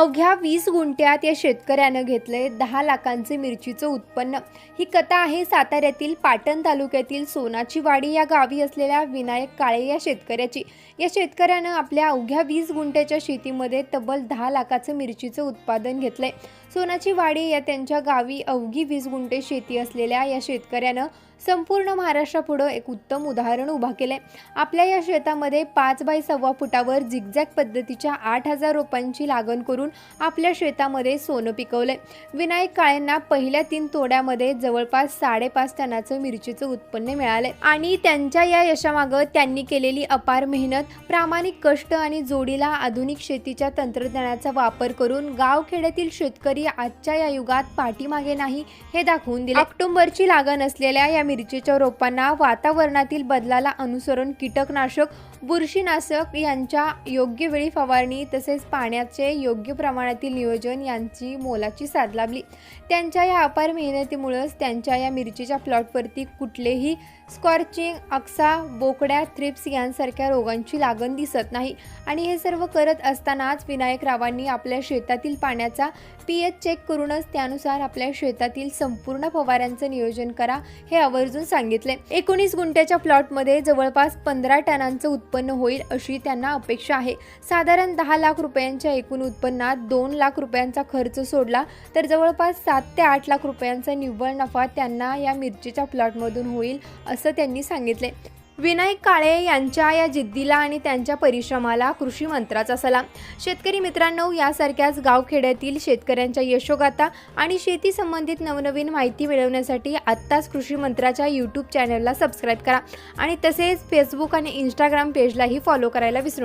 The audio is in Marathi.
अवघ्या 20 गुंठ्यात या शेतकऱ्यानं घेतलंय 10 लाखांचे मिरचीचं उत्पन्न। ही कथा आहे साताऱ्यातील पाटण तालुक्यातील सोनाची वाडी या गावी असलेल्या विनायक काळे या शेतकऱ्याची। या शेतकऱ्यानं आपल्या अवघ्या 20 गुंठ्याच्या शेतीमध्ये तब्बल 10 लाखाचं मिरचीचं उत्पादन घेतलंय। सोनाची वाडी या त्यांच्या गावी अवघी 20 गुंठे शेती असलेल्या या शेतकऱ्यानं संपूर्ण महाराष्ट्रापुढे एक उत्तम उदाहरण उभा केले। आपल्या या शेतामध्ये 5 बाय 1.25 फुटावर झिगझॅग पद्धतीच्या 8,000 रोपांची लागण करून आपल्या शेतामध्ये सोनं पिकवले। विनायक काळेंना पहिल्या 3 तोड्यामध्ये जवळपास 5.5 टनाचं मिरचीचं उत्पन्न मिळाले आणि त्यांच्या या यशामागे त्यांनी केलेली अपार मेहनत, प्रामाणिक कष्ट आणि जोडीला आधुनिक शेतीच्या तंत्रज्ञानाचा वापर करून गावखेड्यातील शेतकरी आजच्या या युगात पाठीमागे नाही हे दाखवून दिले। ऑक्टोबरची लागण असलेल्या या मिरचीच्या रोपांना वातावरणातील बदलाला अनुसरून कीटकनाशक, बुरशीनाशक यांच्या योग्य वेळी फवारणी तसेच पाण्याचे योग्य प्रमाणातील नियोजन यांची मोलाची साथ लाभली। त्यांच्या या अपार मेहनतीमुळेच त्यांच्या या मिरचीच्या प्लॉटवरती कुठलेही स्कॉर्चिंग, अक्सा, बोकड्या, थ्रिप्स यांसारख्या रोगांची लागण दिसत नाही। आणि हे सर्व करत असतानाच विनायक रावांनी आपल्या शेतातील पाण्याचा पीएच चेक करूनच त्यानुसार आपल्या शेतातील संपूर्ण फवाऱ्यांचं नियोजन करा हे आवर्जून सांगितले। 19 गुंठ्याच्या प्लॉटमध्ये जवळपास 15 टनांचं उत्पन्न होईल अशी त्यांना अपेक्षा आहे। साधारण 10 लाख रुपयांच्या एकूण उत्पन्नात 2 लाख रुपयांचा खर्च सोडला तर जवळपास 7 ते 8 लाख रुपयांचा निव्वळ नफा त्यांना या मिरचीच्या प्लॉटमधून होईल असं त्यांनी सांगितले। विनायक काळे यांच्या या जिद्दीला आणि त्यांच्या परिश्रमाला कृषी मंत्राचा सलाम। शेतकरी मित्रांनो, यासारख्याच गावखेड्यातील शेतकऱ्यांच्या यशोगाथा आणि शेती संबंधित नवनवीन माहिती मिळवण्यासाठी आत्ताच कृषी मंत्राच्या यूट्यूब चॅनलला सबस्क्राईब करा आणि तसेच फेसबुक आणि इंस्टाग्राम पेजलाही फॉलो करायला विसरू